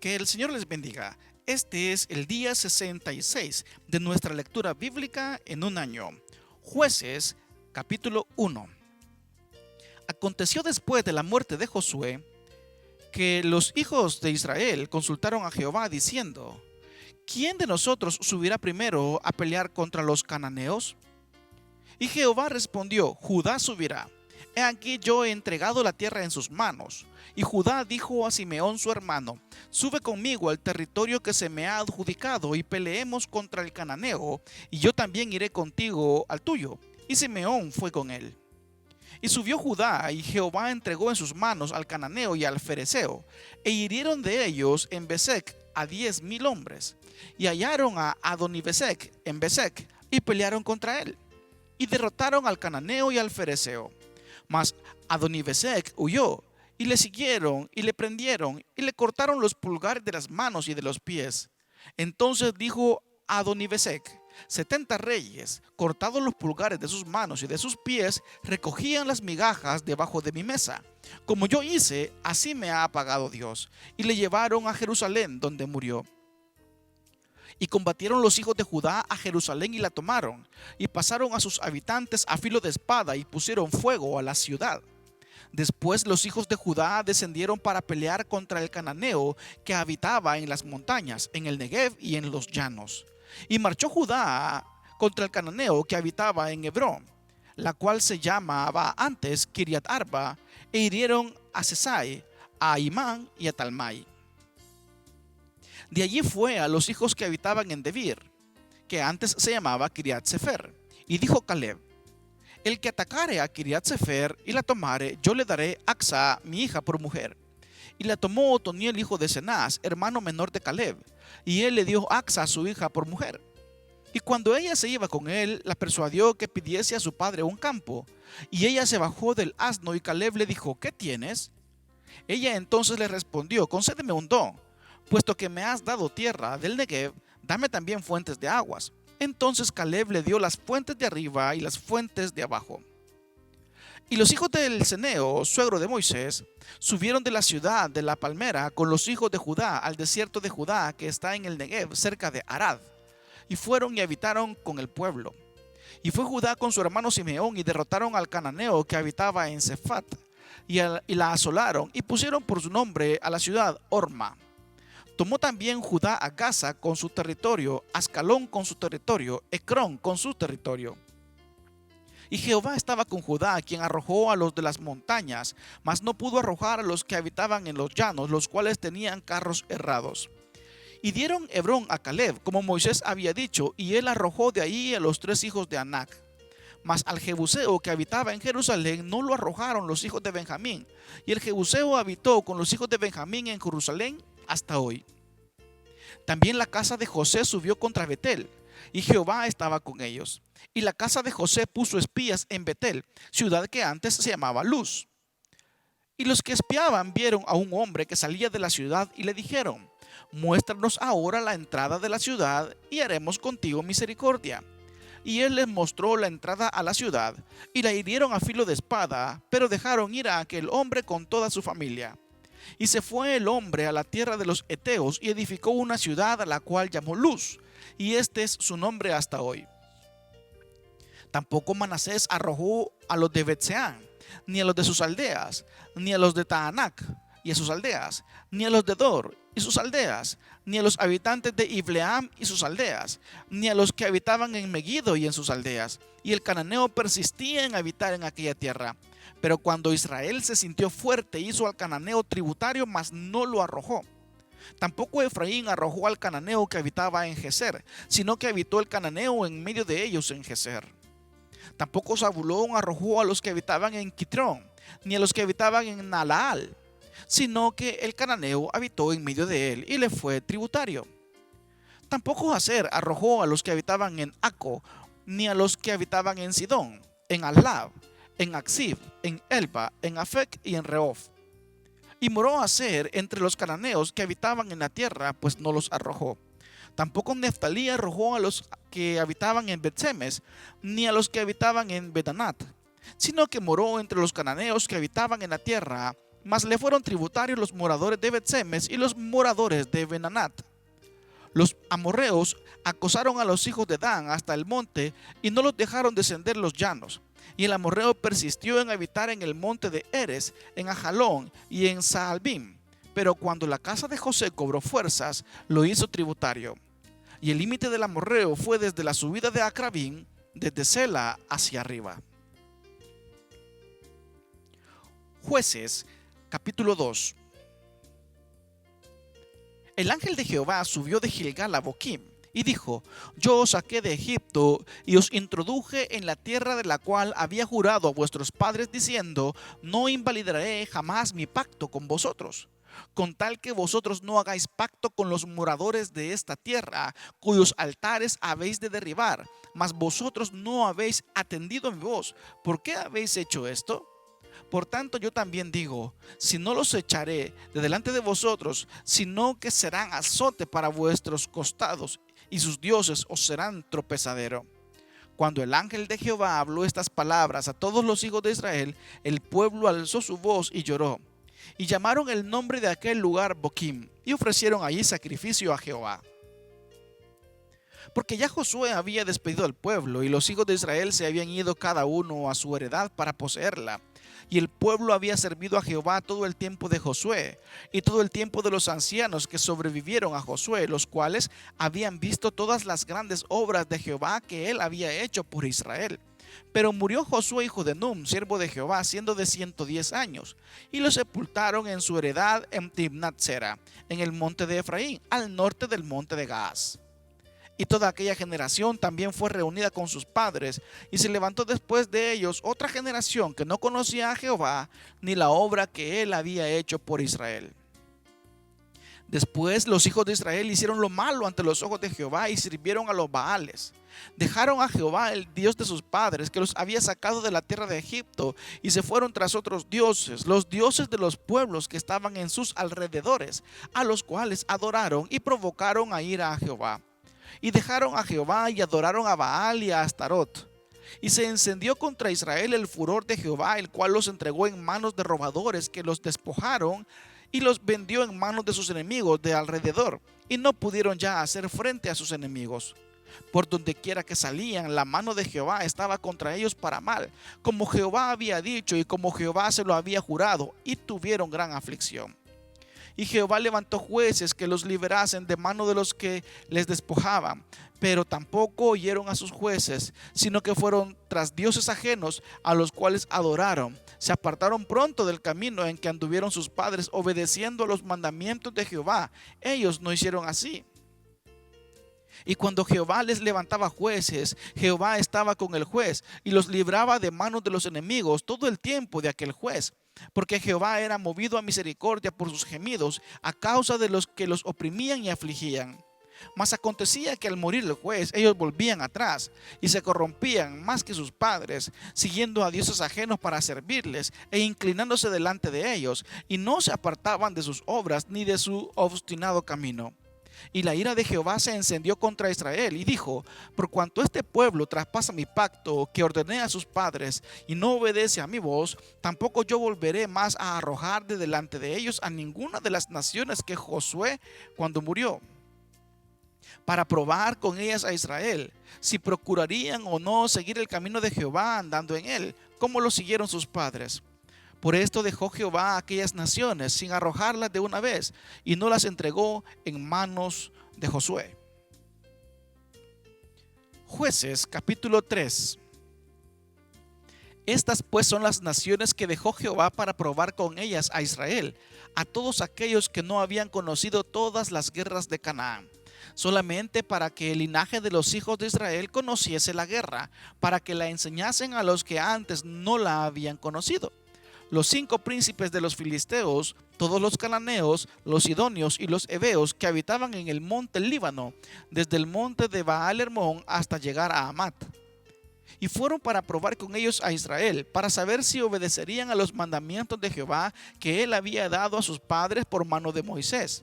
Que el Señor les bendiga. Este es el día 66 de nuestra lectura bíblica en un año. Jueces, capítulo 1. Aconteció después de la muerte de Josué que los hijos de Israel consultaron a Jehová diciendo: ¿quién de nosotros subirá primero a pelear contra los cananeos? Y Jehová respondió: Judá subirá. He aquí yo he entregado la tierra en sus manos. Y Judá dijo a Simeón su hermano: sube conmigo al territorio que se me ha adjudicado y peleemos contra el cananeo, y yo también iré contigo al tuyo. Y Simeón fue con él. Y subió Judá, y Jehová entregó en sus manos al cananeo y al fereceo, e hirieron de ellos en Besec a 10,000 hombres. Y hallaron a Adonibesec en Besec, y pelearon contra él, y derrotaron al cananeo y al fereceo. Mas Adonibesec huyó, y le siguieron, y le prendieron, y le cortaron los pulgares de las manos y de los pies. Entonces dijo Adonibesec: 70 reyes, cortados los pulgares de sus manos y de sus pies, recogían las migajas debajo de mi mesa. Como yo hice, así me ha pagado Dios. Y le llevaron a Jerusalén, donde murió. Y combatieron los hijos de Judá a Jerusalén y la tomaron, y pasaron a sus habitantes a filo de espada y pusieron fuego a la ciudad. Después los hijos de Judá descendieron para pelear contra el cananeo que habitaba en las montañas, en el Negev y en los llanos. Y marchó Judá contra el cananeo que habitaba en Hebrón, la cual se llamaba antes Kiriat Arba, e hirieron a Sesai, a Imán y a Talmai. De allí fue a los hijos que habitaban en Debir, que antes se llamaba Kiriat Sefer, y dijo Caleb: el que atacare a Kiriat Sefer y la tomare, yo le daré Acsa, mi hija, por mujer. Y la tomó Otoniel, hijo de Cenaz, hermano menor de Caleb, y él le dio Acsa a su hija por mujer. Y cuando ella se iba con él, la persuadió que pidiese a su padre un campo. Y ella se bajó del asno, y Caleb le dijo: ¿qué tienes? Ella entonces le respondió: concédeme un don, puesto que me has dado tierra del Negev, dame también fuentes de aguas. Entonces Caleb le dio las fuentes de arriba y las fuentes de abajo. Y los hijos del Ceneo, suegro de Moisés, subieron de la ciudad de la palmera con los hijos de Judá al desierto de Judá, que está en el Negev, cerca de Arad, y fueron y habitaron con el pueblo. Y fue Judá con su hermano Simeón, y derrotaron al cananeo que habitaba en Sefat, y la asolaron, y pusieron por su nombre a la ciudad Orma. Tomó también Judá a Gaza con su territorio, Ascalón con su territorio, Ecrón con su territorio. Y Jehová estaba con Judá, quien arrojó a los de las montañas, mas no pudo arrojar a los que habitaban en los llanos, los cuales tenían carros herrados. Y dieron Hebrón a Caleb, como Moisés había dicho, y él arrojó de ahí a los 3 hijos de Anac. Mas al Jebuseo que habitaba en Jerusalén no lo arrojaron los hijos de Benjamín, y el Jebuseo habitó con los hijos de Benjamín en Jerusalén hasta hoy. También la casa de José subió contra Betel, y Jehová estaba con ellos. Y la casa de José puso espías en Betel, ciudad que antes se llamaba Luz. Y los que espiaban vieron a un hombre que salía de la ciudad y le dijeron: muéstranos ahora la entrada de la ciudad y haremos contigo misericordia. Y él les mostró la entrada a la ciudad, y la hirieron a filo de espada, pero dejaron ir a aquel hombre con toda su familia. Y se fue el hombre a la tierra de los Eteos y edificó una ciudad a la cual llamó Luz, y este es su nombre hasta hoy. Tampoco Manasés arrojó a los de Betseán, ni a los de sus aldeas, ni a los de Taanac y a sus aldeas, ni a los de Dor y sus aldeas, ni a los habitantes de Ibleam y sus aldeas, ni a los que habitaban en Megiddo y en sus aldeas. Y el cananeo persistía en habitar en aquella tierra. Pero cuando Israel se sintió fuerte, hizo al cananeo tributario, mas no lo arrojó. Tampoco Efraín arrojó al cananeo que habitaba en Geser, sino que habitó el cananeo en medio de ellos en Geser. Tampoco Zabulón arrojó a los que habitaban en Quitrón, ni a los que habitaban en Nalaal, sino que el cananeo habitó en medio de él y le fue tributario. Tampoco Aser arrojó a los que habitaban en Aco, ni a los que habitaban en Sidón, en Ahlab, en Aksib, en Elba, en Afec y en Reof. Y moró Aser entre los cananeos que habitaban en la tierra, pues no los arrojó. Tampoco Neftalí arrojó a los que habitaban en Bet-Semes, ni a los que habitaban en Betanat, sino que moró entre los cananeos que habitaban en la tierra, Mas le fueron tributarios los moradores de Bet-Semes y los moradores de Benanat. Los amorreos acosaron a los hijos de Dan hasta el monte y no los dejaron descender los llanos. Y el amorreo persistió en habitar en el monte de Eres, en Ajalón y en Saalbim. Pero cuando la casa de José cobró fuerzas, lo hizo tributario. Y el límite del amorreo fue desde la subida de Acrabim, desde Sela hacia arriba. Jueces, capítulo 2. El ángel de Jehová subió de Gilgal a Boquim y dijo: Yo os saqué de Egipto y os introduje en la tierra de la cual había jurado a vuestros padres diciendo: No invalidaré jamás mi pacto con vosotros, con tal que vosotros no hagáis pacto con los moradores de esta tierra, cuyos altares habéis de derribar. Mas vosotros no habéis atendido a mi voz. ¿Por qué habéis hecho esto? Por tanto yo también digo: si no los echaré de delante de vosotros, sino que serán azote para vuestros costados, y sus dioses os serán tropezadero. Cuando el ángel de Jehová habló estas palabras a todos los hijos de Israel, el pueblo alzó su voz y lloró. Y llamaron el nombre de aquel lugar Boquim, y ofrecieron allí sacrificio a Jehová. Porque ya Josué había despedido al pueblo, y los hijos de Israel se habían ido cada uno a su heredad para poseerla. Y el pueblo había servido a Jehová todo el tiempo de Josué, y todo el tiempo de los ancianos que sobrevivieron a Josué, los cuales habían visto todas las grandes obras de Jehová que él había hecho por Israel. Pero murió Josué hijo de Num, siervo de Jehová, siendo de 110 años, y lo sepultaron en su heredad en Timnat-Sera, en el monte de Efraín, al norte del monte de Gaas. Y toda aquella generación también fue reunida con sus padres, y se levantó después de ellos otra generación que no conocía a Jehová, ni la obra que él había hecho por Israel. Después los hijos de Israel hicieron lo malo ante los ojos de Jehová y sirvieron a los Baales. Dejaron a Jehová, el Dios de sus padres, que los había sacado de la tierra de Egipto, y se fueron tras otros dioses, los dioses de los pueblos que estaban en sus alrededores, a los cuales adoraron y provocaron a ira a Jehová. Y dejaron a Jehová y adoraron a Baal y a Astarot. Y se encendió contra Israel el furor de Jehová, el cual los entregó en manos de robadores que los despojaron y los vendió en manos de sus enemigos de alrededor, y no pudieron ya hacer frente a sus enemigos. Por donde quiera que salían, la mano de Jehová estaba contra ellos para mal, como Jehová había dicho y como Jehová se lo había jurado, y tuvieron gran aflicción. Y Jehová levantó jueces que los liberasen de mano de los que les despojaban, pero tampoco oyeron a sus jueces, sino que fueron tras dioses ajenos, a los cuales adoraron. Se apartaron pronto del camino en que anduvieron sus padres, obedeciendo a los mandamientos de Jehová. Ellos no hicieron así. Y cuando Jehová les levantaba jueces, Jehová estaba con el juez y los libraba de manos de los enemigos todo el tiempo de aquel juez. Porque Jehová era movido a misericordia por sus gemidos a causa de los que los oprimían y afligían. Mas acontecía que al morir el juez, ellos volvían atrás y se corrompían más que sus padres, siguiendo a dioses ajenos para servirles e inclinándose delante de ellos, y no se apartaban de sus obras ni de su obstinado camino. Y la ira de Jehová se encendió contra Israel y dijo: por cuanto este pueblo traspasa mi pacto que ordené a sus padres y no obedece a mi voz, tampoco yo volveré más a arrojar de delante de ellos a ninguna de las naciones que Josué cuando murió, para probar con ellas a Israel, si procurarían o no seguir el camino de Jehová andando en él, como lo siguieron sus padres. Por esto dejó Jehová a aquellas naciones sin arrojarlas de una vez, y no las entregó en manos de Josué. Jueces capítulo 3. Estas pues son las naciones que dejó Jehová para probar con ellas a Israel, a todos aquellos que no habían conocido todas las guerras de Canaán, solamente para que el linaje de los hijos de Israel conociese la guerra, para que la enseñasen a los que antes no la habían conocido. Los 5 príncipes de los filisteos, todos los cananeos, los sidonios y los heveos que habitaban en el monte Líbano, desde el monte de Baal-Hermón hasta llegar a Amat. Y fueron para probar con ellos a Israel, para saber si obedecerían a los mandamientos de Jehová que él había dado a sus padres por mano de Moisés.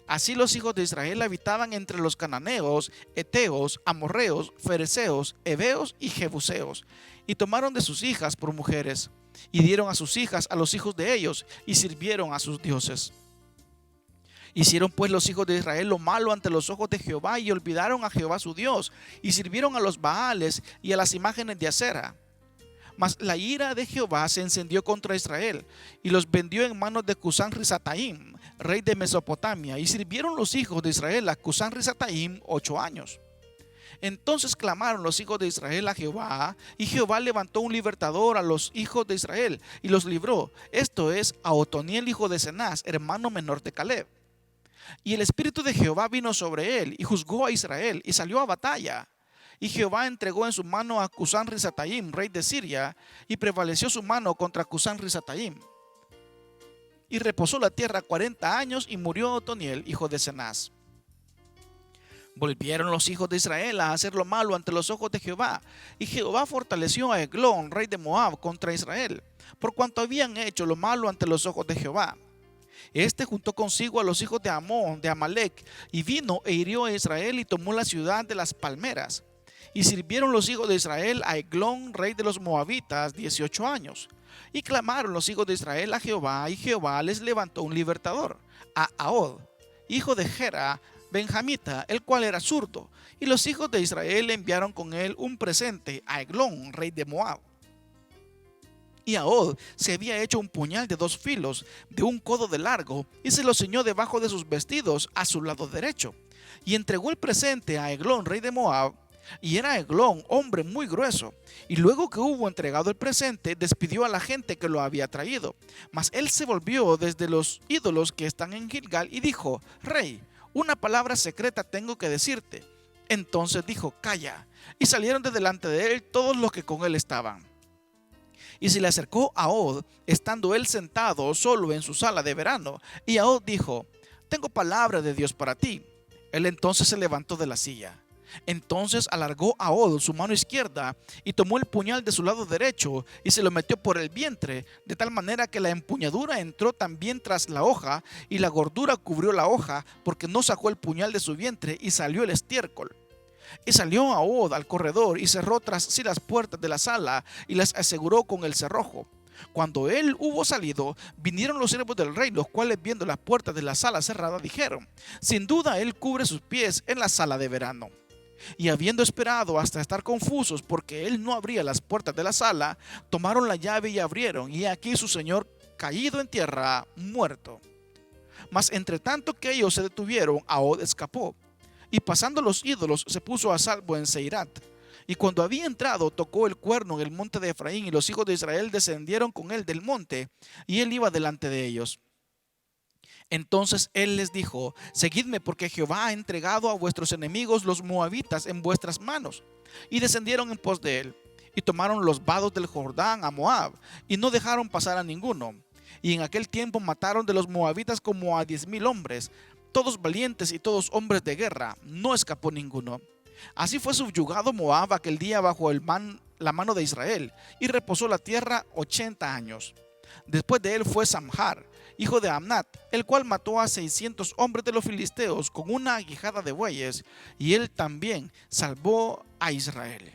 Así los hijos de Israel habitaban entre los cananeos, heteos, amorreos, fereceos, heveos y jebuseos, y tomaron de sus hijas por mujeres. y dieron a sus hijas a los hijos de ellos, y sirvieron a sus dioses. Hicieron pues los hijos de Israel lo malo ante los ojos de Jehová, y olvidaron a Jehová su Dios, y sirvieron a los Baales y a las imágenes de acera. Mas la ira de Jehová se encendió contra Israel, y los vendió en manos de Cusán-Risataim, rey de Mesopotamia, y sirvieron los hijos de Israel a Cusán-Risataim 8 años. Entonces clamaron los hijos de Israel a Jehová, y Jehová levantó un libertador a los hijos de Israel, y los libró, esto es, a Otoniel hijo de Cenaz, hermano menor de Caleb. Y el espíritu de Jehová vino sobre él, y juzgó a Israel, y salió a batalla. Y Jehová entregó en su mano a Cusán-Risataim, rey de Siria, y prevaleció su mano contra Cusán-Risataim. Y reposó la tierra 40 años, y murió Otoniel hijo de Cenaz. Volvieron los hijos de Israel a hacer lo malo ante los ojos de Jehová, y Jehová fortaleció a Eglón, rey de Moab, contra Israel, por cuanto habían hecho lo malo ante los ojos de Jehová. Este juntó consigo a los hijos de Amón, de Amalec, y vino e hirió a Israel y tomó la ciudad de las palmeras. Y sirvieron los hijos de Israel a Eglón, rey de los Moabitas, 18 años. Y clamaron los hijos de Israel a Jehová, y Jehová les levantó un libertador, a Ahod, hijo de Gera, benjamita, el cual era zurdo. Y los hijos de Israel enviaron con él un presente a Eglón, rey de Moab. Y Ahod se había hecho un puñal de 2 filos, de un codo de largo, y se lo ciñó debajo de sus vestidos a su lado derecho. Y entregó el presente a Eglón, rey de Moab, y era Eglón hombre muy grueso. Y luego que hubo entregado el presente, despidió a la gente que lo había traído. Mas él se volvió desde los ídolos que están en Gilgal y dijo: Rey, una palabra secreta tengo que decirte. Entonces dijo: Calla. Y salieron de delante de él todos los que con él estaban. Y se le acercó a Ahod, estando él sentado solo en su sala de verano. Y Ahod dijo: Tengo palabra de Dios para ti. Él entonces se levantó de la silla. Entonces alargó Ahod su mano izquierda y tomó el puñal de su lado derecho y se lo metió por el vientre, de tal manera que la empuñadura entró también tras la hoja, y la gordura cubrió la hoja, porque no sacó el puñal de su vientre, y salió el estiércol. Y salió Ahod al corredor y cerró tras sí las puertas de la sala y las aseguró con el cerrojo. Cuando él hubo salido, vinieron los siervos del rey, los cuales, viendo las puertas de la sala cerrada, dijeron: Sin duda él cubre sus pies en la sala de verano. Y habiendo esperado hasta estar confusos porque él no abría las puertas de la sala, tomaron la llave y abrieron, y aquí su señor caído en tierra, muerto. Mas entre tanto que ellos se detuvieron, Ahod escapó, y pasando los ídolos se puso a salvo en Seirat. Y cuando había entrado, tocó el cuerno en el monte de Efraín, y los hijos de Israel descendieron con él del monte, y él iba delante de ellos. Entonces él les dijo: Seguidme, porque Jehová ha entregado a vuestros enemigos los moabitas en vuestras manos. Y descendieron en pos de él, y tomaron los vados del Jordán a Moab, y no dejaron pasar a ninguno. Y en aquel tiempo mataron de los moabitas como a 10,000 hombres, todos valientes y todos hombres de guerra, no escapó ninguno. Así fue subyugado Moab aquel día bajo la mano de Israel, y reposó la tierra 80 años. Después de él fue Samhar, hijo de Amnat, el cual mató a 600 hombres de los filisteos con una aguijada de bueyes, y él también salvó a Israel.